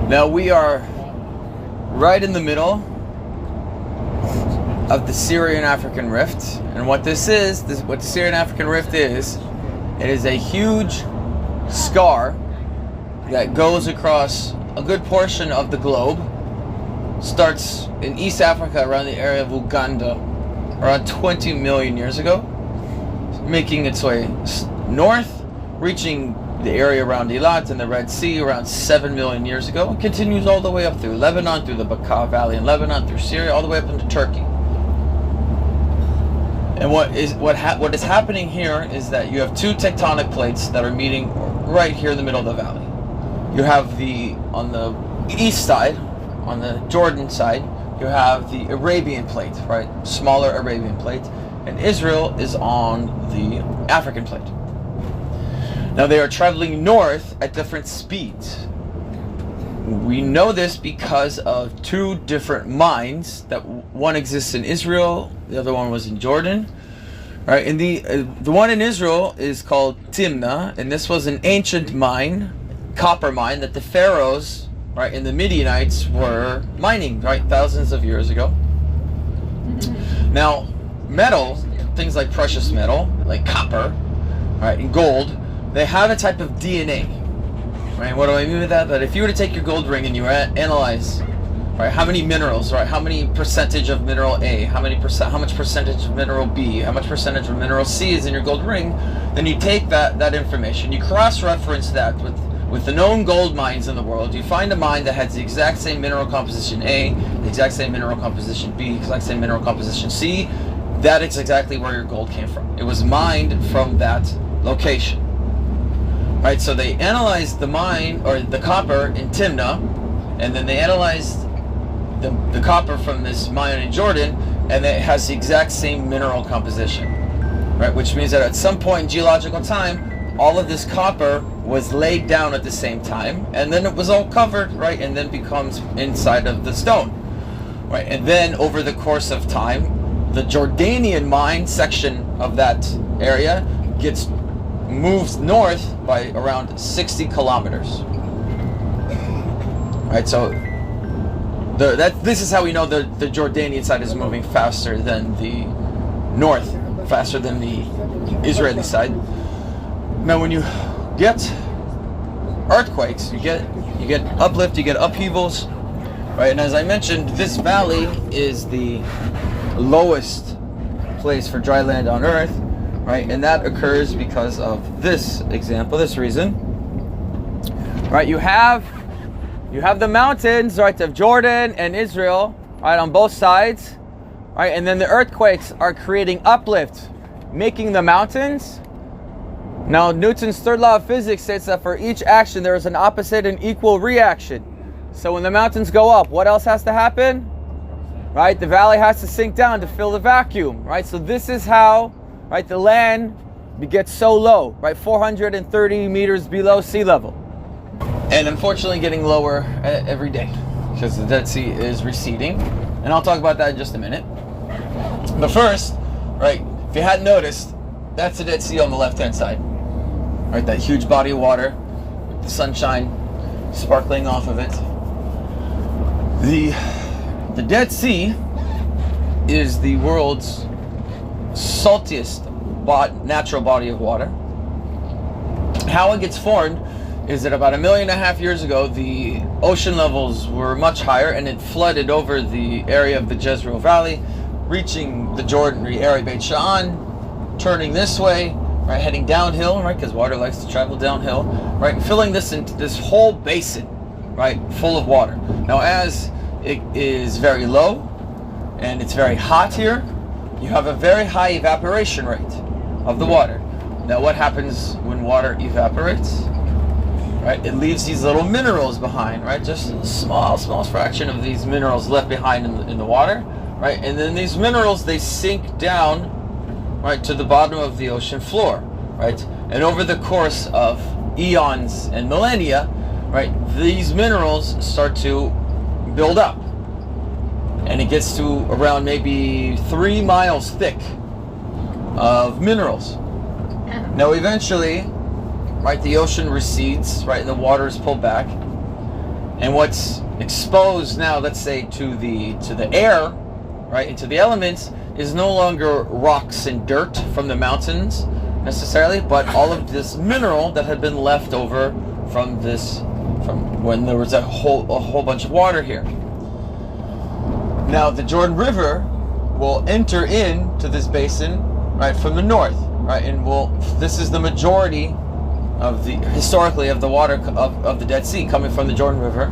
Now we are right in the middle of the Syrian-African Rift, and what this is, what the Syrian-African Rift is, it is a huge scar that goes across a good portion of the globe. Starts in East Africa around the area of Uganda around 20 million years ago, making its way north, reaching the area around Eilat and the Red Sea around 7 million years ago, and continues all the way up through Lebanon, through the Bekaa Valley in Lebanon, through Syria, all the way up into Turkey. And what is happening here is that you have two tectonic plates that are meeting right here in the middle of the valley. You have on the east side, on the Jordan side, you have the Arabian plate, right? Smaller Arabian plate. And Israel is on the African plate. Now they are traveling north at different speeds. We know this because of two different mines. That one exists in Israel, the other one was in Jordan. Right, and the one in Israel is called Timna, and this was an ancient mine, copper mine, that the pharaohs, right, and the Midianites were mining, right, thousands of years ago. Now, metal, things like precious metal, like copper, right, and gold, they have a type of DNA, right? What do I mean with that? That if you were to take your gold ring and you were to analyze, right, how many minerals, right, how many percentage of mineral A, how much percentage of mineral B, how much percentage of mineral C is in your gold ring, then you take that information, you cross-reference that with the known gold mines in the world. You find a mine that has the exact same mineral composition A, the exact same mineral composition B, the exact same mineral composition C. That is exactly where your gold came from. It was mined from that location. Right, so they analyzed the mine, or the copper in Timna, and then they analyzed the copper from this mine in Jordan, and it has the exact same mineral composition. Right, which means that at some point in geological time, all of this copper was laid down at the same time, and then it was all covered, right, and then becomes inside of the stone. Right, and then over the course of time, the Jordanian mine section of that area moves north by around 60 kilometers. Right, so this is how we know the Jordanian side is moving faster than the north, faster than the Israeli side. Now, when you get earthquakes, you get uplift, you get upheavals, right? And as I mentioned, this valley is the lowest place for dry land on Earth. Right, and that occurs because of this example, this reason. Right, you have the mountains, right, of Jordan and Israel, right, on both sides, right, and then the earthquakes are creating uplift, making the mountains. Now, Newton's third law of physics states that for each action there is an opposite and equal reaction. So when the mountains go up, what else has to happen? Right, the valley has to sink down to fill the vacuum. Right, so this is how, right, the land gets so low, right, 430 meters below sea level, and unfortunately getting lower every day because the Dead Sea is receding, and I'll talk about that in just a minute. But first, right, if you hadn't noticed, that's the Dead Sea on the left-hand side, right, that huge body of water, the sunshine sparkling off of it. The Dead Sea is the world's saltiest natural body of water. How it gets formed is that about 1.5 million years ago, the ocean levels were much higher, and it flooded over the area of the Jezreel Valley, reaching the Jordan area, Beit Sha'an, turning this way, right, heading downhill, right, because water likes to travel downhill, right, and filling this whole basin, right, full of water. Now, as it is very low and it's very hot here, you have a very high evaporation rate of the water. Now, what happens when water evaporates? Right, it leaves these little minerals behind, right? Just a small fraction of these minerals left behind in the water, right? And then these minerals, they sink down, right, to the bottom of the ocean floor, right? And over the course of eons and millennia, right, these minerals start to build up, and it gets to around maybe 3 miles thick of minerals. Now, eventually, right, the ocean recedes, right, and the water is pulled back, And what's exposed now, let's say, to the air, right, into the elements, is no longer rocks and dirt from the mountains necessarily, but all of this mineral that had been left over from when there was a whole bunch of water here. Now the Jordan River will enter into this basin, right, from the north, right, and this is the majority of historically of the water of the Dead Sea coming from the Jordan River.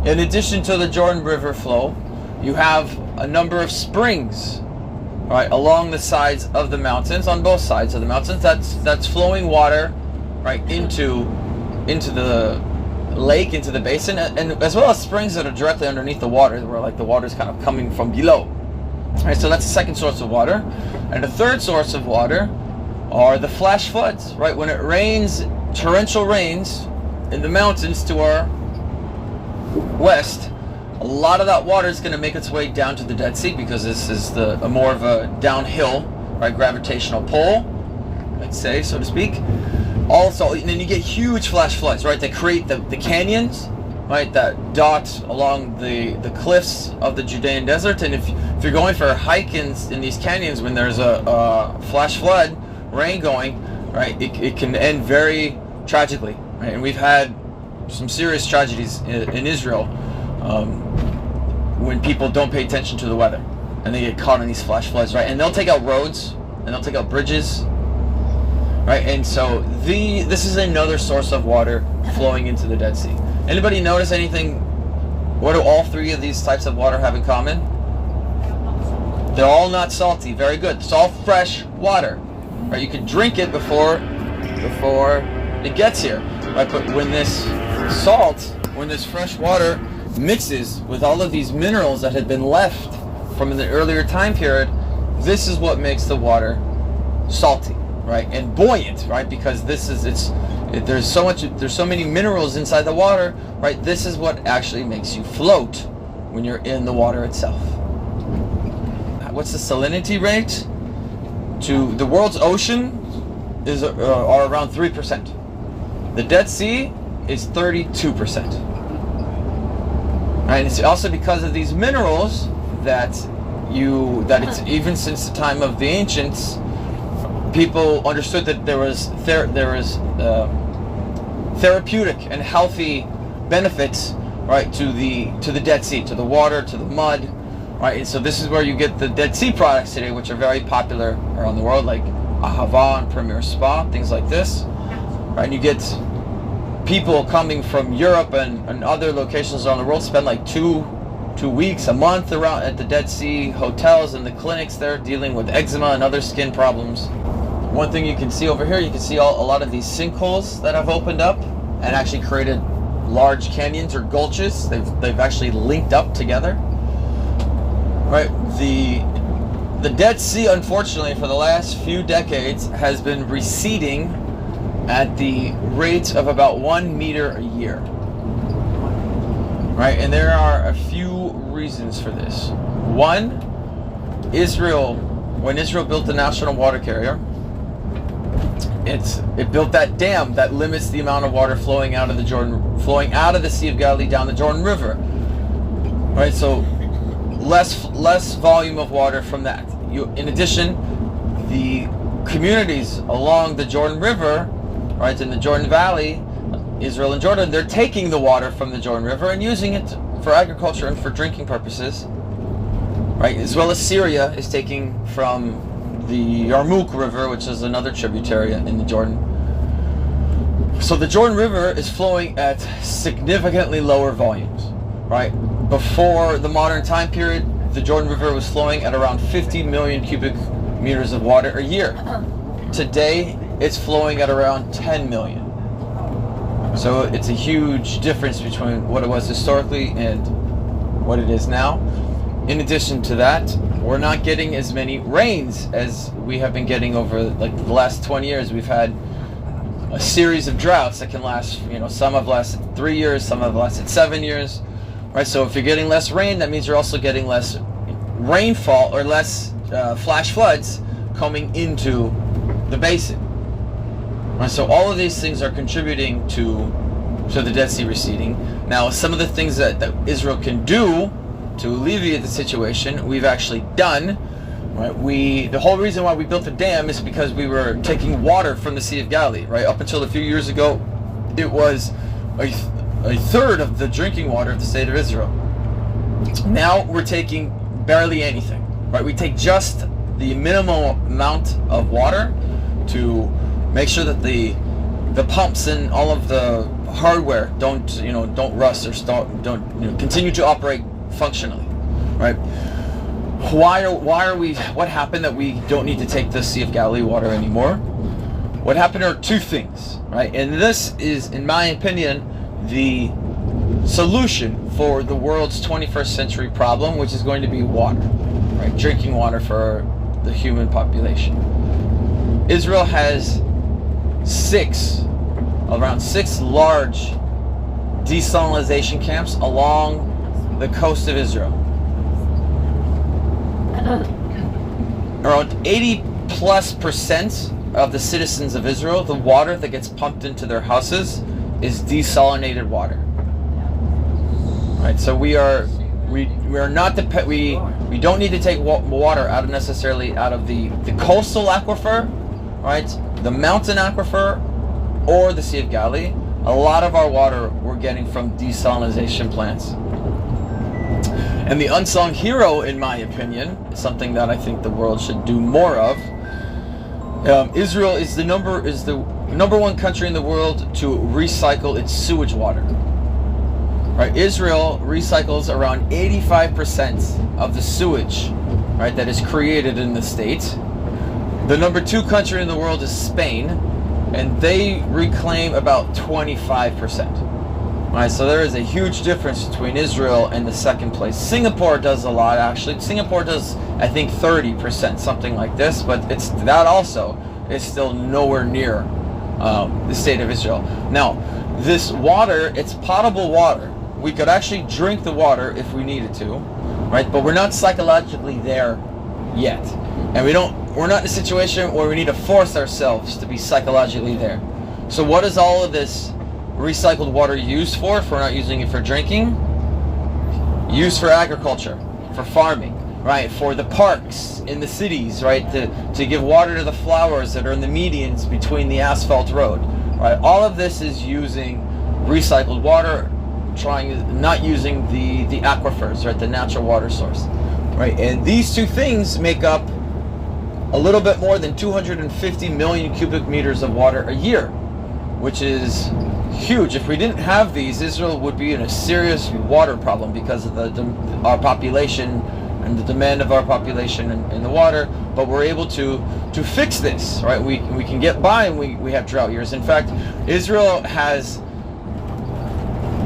In addition to the Jordan River flow, you have a number of springs, right, along the sides of the mountains, on both sides of the mountains. That's flowing water, right, into the lake, into the basin, and as well as springs that are directly underneath the water, where like the water is kind of coming from below. Right, so that's the second source of water. And the third source of water are the flash floods, right? When it rains, torrential rains in the mountains to our west, a lot of that water is going to make its way down to the Dead Sea, because this is a more of a downhill, right, gravitational pull, let's say, so to speak. Also, and then you get huge flash floods, right? They create the canyons, right, that dot along the cliffs of the Judean desert. And if you're going for a hike in these canyons when there's a flash flood, rain going, right, it can end very tragically, right? And we've had some serious tragedies in Israel when people don't pay attention to the weather and they get caught in these flash floods, right? And they'll take out roads and they'll take out bridges, right? And so this is another source of water flowing into the Dead Sea. Anybody notice anything? What do all three of these types of water have in common? They're all not salty. Very good. It's all fresh water, right? You can drink it before it gets here, right? But when this fresh water mixes with all of these minerals that had been left from the earlier time period, this is what makes the water salty, right, and buoyant, right? Because there's so many minerals inside the water, right? This is what actually makes you float when you're in the water itself. What's the salinity rate? To the world's ocean are around 3%. The Dead Sea is 32%. Right? It's also because of these minerals that it's even since the time of the ancients, people understood that there was therapeutic and healthy benefits, right, to the Dead Sea, to the water, to the mud, right? And so this is where you get the Dead Sea products today, which are very popular around the world, like Ahava and Premier Spa, things like this, right? And you get people coming from Europe and other locations around the world spend like two weeks, a month around at the Dead Sea hotels and the clinics there, dealing with eczema and other skin problems. One thing you can see over here, you can see a lot of these sinkholes that have opened up and actually created large canyons or gulches. They've actually linked up together, right? The Dead Sea, unfortunately, for the last few decades has been receding at the rate of about 1 meter a year, right? And there are a few reasons for this. One, when Israel built the national water carrier, it built that dam that limits the amount of water flowing out of the Sea of Galilee down the Jordan River, right? So less volume of water from that. In addition, the communities along the Jordan River, right, in the Jordan Valley, Israel and Jordan, they're taking the water from the Jordan River and using it for agriculture and for drinking purposes, right? As well as Syria is taking from the Yarmouk River, which is another tributary in the Jordan. So the Jordan River is flowing at significantly lower volumes, right? Before the modern time period, the Jordan River was flowing at around 50 million cubic meters of water a year. Today, it's flowing at around 10 million. So it's a huge difference between what it was historically and what it is now. In addition to that, we're not getting as many rains as we have been getting over like the last 20 years. We've had a series of droughts that can last, some have lasted 3 years, some have lasted 7 years, right? So if you're getting less rain, that means you're also getting less rainfall or less flash floods coming into the basin. Right? So all of these things are contributing to the Dead Sea receding. Now, some of the things that Israel can do to alleviate the situation, we've actually done. Right? The whole reason why we built the dam is because we were taking water from the Sea of Galilee. Right? Up until a few years ago, it was a third of the drinking water of the state of Israel. Now we're taking barely anything. Right? We take just the minimum amount of water to make sure that the pumps and all of the hardware don't rust or don't continue to operate functionally. Right? What happened that we don't need to take the Sea of Galilee water anymore? What happened are two things, right? And this is, in my opinion, the solution for the world's 21st century problem, which is going to be water, right? Drinking water for the human population. Israel has around six large desalination camps along the coast of Israel. Around 80+% of the citizens of Israel, the water that gets pumped into their houses is desalinated water. Right, so we don't need to take water necessarily out of the coastal aquifer, right, the mountain aquifer, or the Sea of Galilee. A lot of our water we're getting from desalination plants. And the unsung hero, in my opinion, is something that I think the world should do more of. Israel is the number one country in the world to recycle its sewage water. Right? Israel recycles around 85% of the sewage, right, that is created in the state. The number two country in the world is Spain, and they reclaim about 25%. Right, so there is a huge difference between Israel and the second place. Singapore does a lot, actually. Singapore does, I think, 30%, something like this, but that also is still nowhere near the state of Israel. Now, this water, it's potable water. We could actually drink the water if we needed to, right? But we're not psychologically there yet. And we're not in a situation where we need to force ourselves to be psychologically there. So what is all of this recycled water used for if we're not using it for drinking? Used for agriculture, for farming, right? For the parks in the cities, right? To give water to the flowers that are in the medians between the asphalt road, right? All of this is using recycled water, not using the aquifers, right? The natural water source, right? And these two things make up a little bit more than 250 million cubic meters of water a year, which is huge. If we didn't have these, Israel would be in a serious water problem because of our population and the demand of our population in the water. But we're able to fix this, right? We can get by, and we have drought years. In fact, Israel has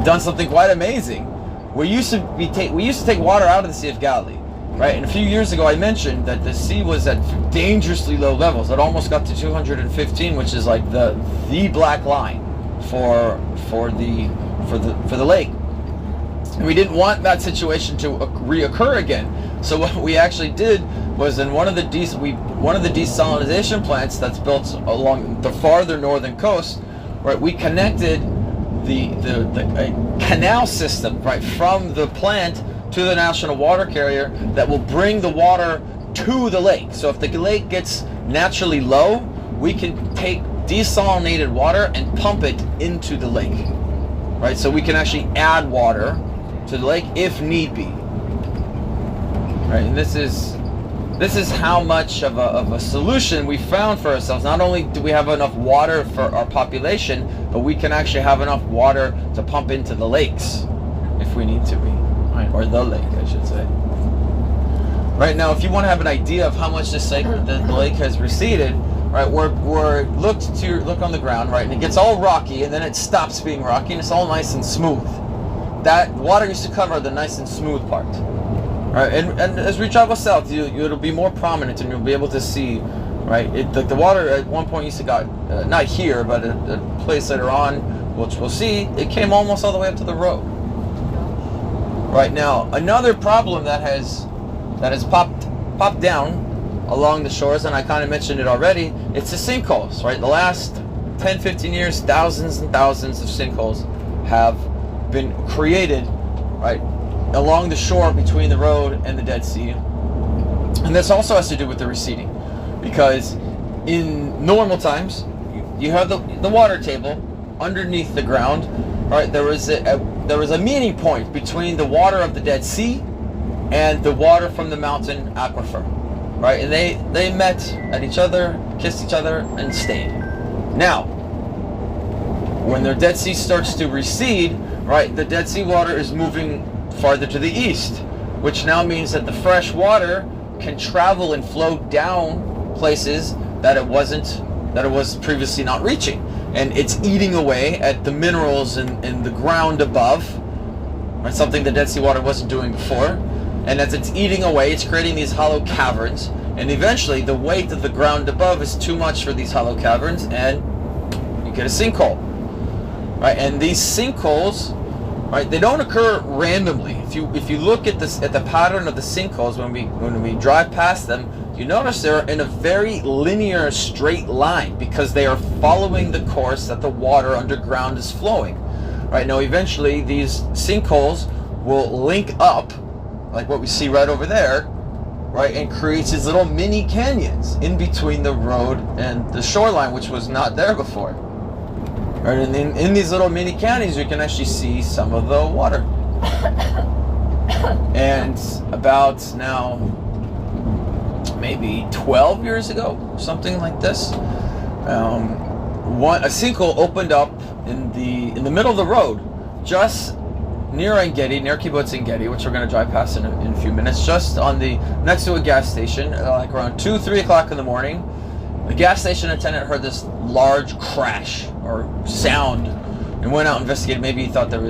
done something quite amazing. We used to take water out of the Sea of Galilee, right? And a few years ago, I mentioned that the sea was at dangerously low levels. It almost got to 215, which is like the black line for the lake. And we didn't want that situation to reoccur again. So what we actually did was, in one of the desalination plants that's built along the farther northern coast, right, we connected the canal system, right, from the plant to the national water carrier that will bring the water to the lake. So if the lake gets naturally low, we can take desalinated water and pump it into the lake, right? So we can actually add water to the lake if need be, right? And this is how much of a solution we found for ourselves. Not only do we have enough water for our population, but we can actually have enough water to pump into the lakes if we need to be, right? Or the lake, I should say. Right now, if you want to have an idea of how much the lake has receded, right, we're look on the ground, right, and it gets all rocky, and then it stops being rocky, and it's all nice and smooth. That water used to cover the nice and smooth part, right? And as we travel south, it'll be more prominent, and you'll be able to see, right? The water at one point used to got not here, but at a place later on, which we'll see, it came almost all the way up to the road. Right now, another problem that has popped down along the shores, and I kind of mentioned it already, it's the sinkholes, right? The last 10-15 years, thousands and thousands of sinkholes have been created, right, along the shore between the road and the Dead Sea. And this also has to do with the receding, because in normal times, you have the water table underneath the ground, right? There was a meeting point between the water of the Dead Sea and the water from the mountain aquifer, right? And they met at each other, kissed each other, and stayed. Now, when the Dead Sea starts to recede, right, the Dead Sea water is moving farther to the east, which now means that the fresh water can travel and flow down places that it was previously not reaching, and it's eating away at the minerals in the ground above, right? Something the Dead Sea water wasn't doing before. And as it's eating away, it's creating these hollow caverns, and eventually the weight of the ground above is too much for these hollow caverns, and you get a sinkhole, right? And these sinkholes, right, they don't occur randomly. If you look at this, at the pattern of the sinkholes when we drive past them, you notice they're in a very linear, straight line, because they are following the course that the water underground is flowing. Right now, eventually these sinkholes will link up, like what we see right over there, right, and creates these little mini canyons in between the road and the shoreline, which was not there before. Right, and in these little mini canyons, you can actually see some of the water. And about now, maybe 12 years ago, something like this, a sinkhole opened up in the middle of the road, just near Ein Gedi, near kibbutz Ein Gedi, which we're going to drive past in a few minutes, just next to a gas station, like around 2-3 o'clock in the morning. The gas station attendant heard this large crash or sound and went out and investigated. Maybe he thought there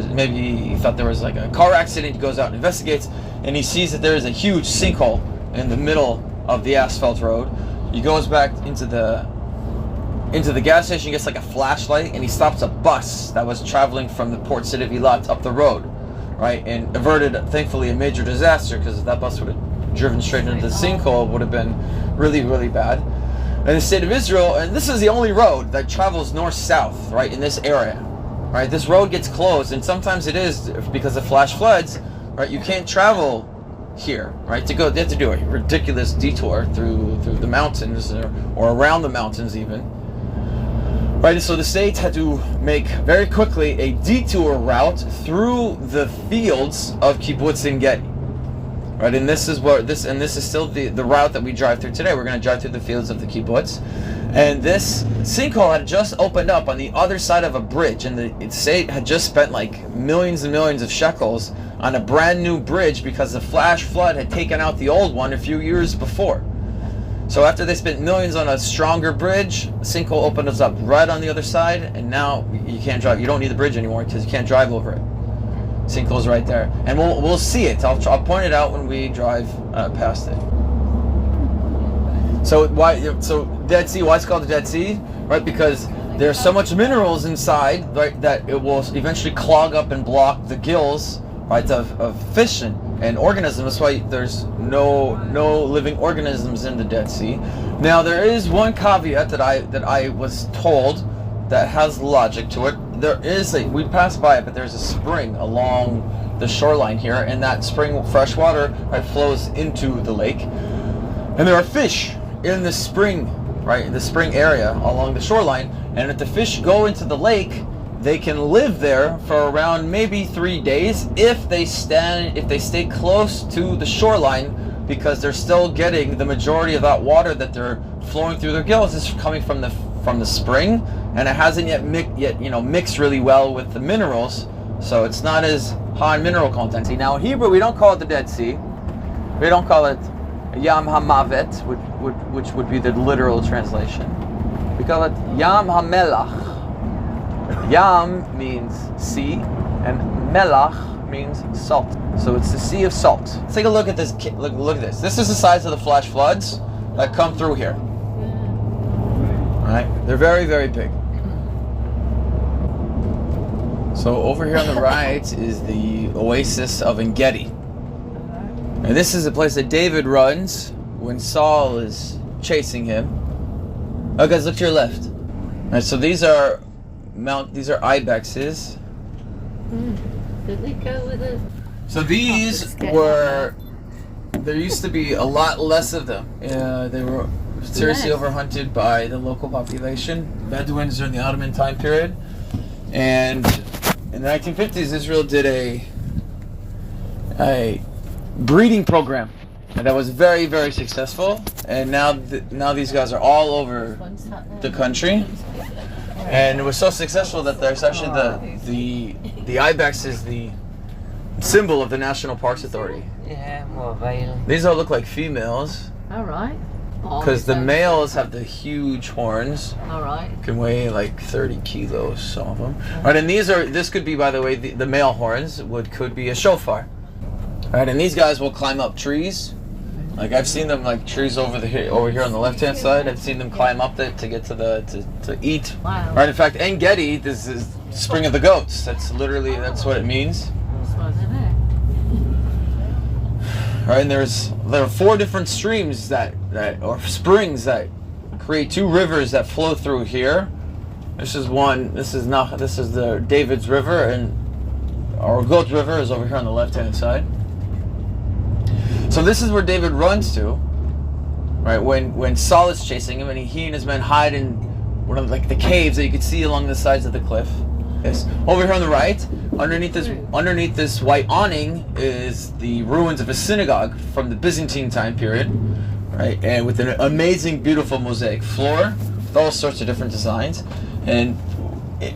was like a car accident. He goes out and investigates, and he sees that there is a huge sinkhole in the middle of the asphalt road. He goes back into the gas station, gets like a flashlight, and he stops a bus that was traveling from the port city of Eilat up the road, right, and averted, thankfully, a major disaster, because if that bus would have driven straight into the sinkhole, it would have been really, really bad. In the state of Israel, and this is the only road that travels north-south, right, in this area, right? This road gets closed, and sometimes it is because of flash floods, right? You can't travel here, right? They have to do a ridiculous detour through the mountains or around the mountains even, right? So the state had to make very quickly a detour route through the fields of kibbutz Ein Gedi. Right, and this is still the route that we drive through today. We're going to drive through the fields of the kibbutz, and this sinkhole had just opened up on the other side of a bridge, and the state had just spent like millions and millions of shekels on a brand new bridge because the flash flood had taken out the old one a few years before. So after they spent millions on a stronger bridge, the sinkhole opened us up right on the other side, and now you can't drive. You don't need the bridge anymore because you can't drive over it. Sinkhole's right there, and we'll see it. I'll point it out when we drive past it. So Dead Sea? Why it's called the Dead Sea? Right, because there's so much minerals inside, right, that it will eventually clog up and block the gills, right, of fish and organisms. That's why there's no living organisms in the Dead Sea. Now there is one caveat that I was told that has logic to it. We passed by it, but there's a spring along the shoreline here, and that spring fresh water, right, flows into the lake, and there are fish in the spring, right, in the spring area along the shoreline. And if the fish go into the lake, they can live there for around maybe 3 days if they stay close to the shoreline, because they're still getting the majority of that water that they're flowing through their gills is coming from the spring, and it hasn't yet mixed really well with the minerals, so it's not as high in mineral content. See, now in Hebrew we don't call it the Dead Sea, we don't call it Yam HaMavet, which would be the literal translation. We call it Yam HaMelach. Yam means sea, and Melach means salt. So it's the Sea of Salt. Let's take a look at this. Look at this. This is the size of the flash floods that come through here. Right? They're very, very big. So over here on the right is the oasis of Ein Gedi. And this is a place that David runs when Saul is chasing him. Oh, guys, look to your left. All right, so these are ibexes. Did they go with it? So these were, there used to be a lot less of them. They were seriously overhunted by the local population, Bedouins during the Ottoman time period. And in the 1950s, Israel did a breeding program that was very, very successful. And now these guys are all over the country. And it was so successful that there's actually the ibex is the symbol of the National Parks Authority. Yeah, more veil. These all look like females. All right. Because the males have the huge horns. All right. Can weigh like 30 kilos, some of them. Right, and this could be, by the way, the male horns could be a shofar. Right, and these guys will climb up trees. Like I've seen them like trees over here on the left-hand side. I've seen them climb up to get to eat. Wow. Right. In fact, Ein Gedi, this is Spring of the Goats. That's what it means. Right, and there are 4 different streams or springs that create 2 rivers that flow through here. This is one. This is the David's River, and our Goat River is over here on the left-hand side. So this is where David runs to, right? When Saul is chasing him, and he and his men hide in one of the caves that you could see along the sides of the cliff. Yes. Over here on the right, underneath this white awning is the ruins of a synagogue from the Byzantine time period, right? And with an amazing, beautiful mosaic floor with all sorts of different designs. And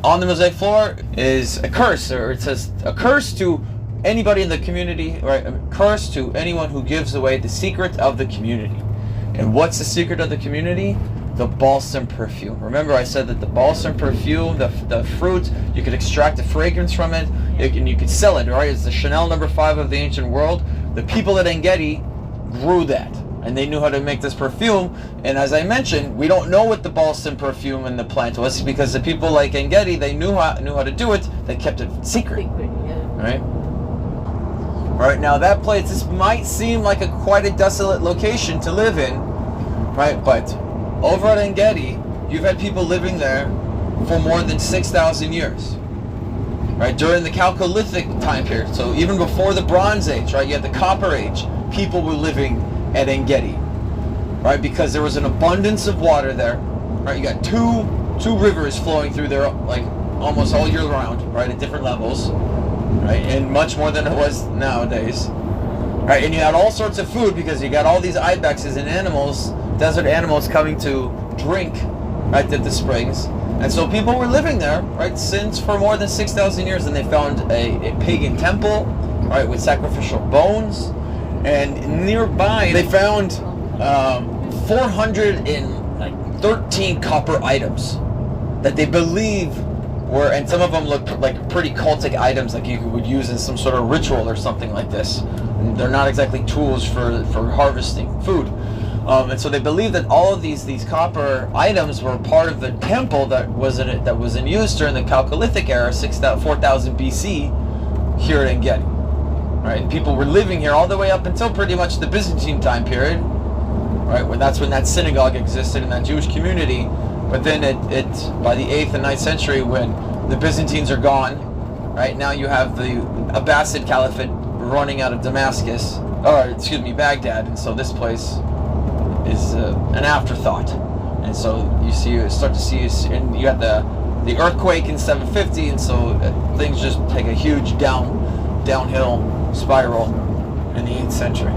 on the mosaic floor is a curse, or it says a curse to anybody in the community, right? A curse to anyone who gives away the secret of the community. And what's the secret of the community? The balsam perfume. Remember I said that the balsam perfume, the fruit, you could extract the fragrance from it, and you could sell it, right? It's the Chanel No. 5 of the ancient world. The people at Ein Gedi grew that, and they knew how to make this perfume. And as I mentioned, we don't know what the balsam perfume and the plant was, because the people like Ein Gedi, they knew how to do it. They kept it secret, right? All right, now that place, this might seem like quite a desolate location to live in, right? But over at Ein Gedi, you've had people living there for more than 6,000 years, right? During the Chalcolithic time period, so even before the Bronze Age, right? You had the Copper Age. People were living at Ein Gedi, right? Because there was an abundance of water there, right? You got two rivers flowing through there, like almost all year round, right? At different levels, right? And much more than it was nowadays, right? And you had all sorts of food because you got all these ibexes and animals, desert animals coming to drink, right, at the springs. And so people were living there, right, for more than 6,000 years, and they found a pagan temple, right, with sacrificial bones. And nearby, they found 413 copper items that they believe were, and some of them look like pretty cultic items, like you would use in some sort of ritual or something like this. And they're not exactly tools for harvesting food. And so they believe that all of these copper items were part of the temple that was in use during the Chalcolithic era, 4000 BC, here at Ein Gedi. Right, people were living here all the way up until pretty much the Byzantine time period, right? That's when that synagogue existed in that Jewish community. But then by the 8th and 9th century, when the Byzantines are gone, right, now you have the Abbasid Caliphate running out of Baghdad, and so this place is an afterthought. And so you start to see, and you had the earthquake in 750, and so things just take a huge downhill spiral in the 8th century.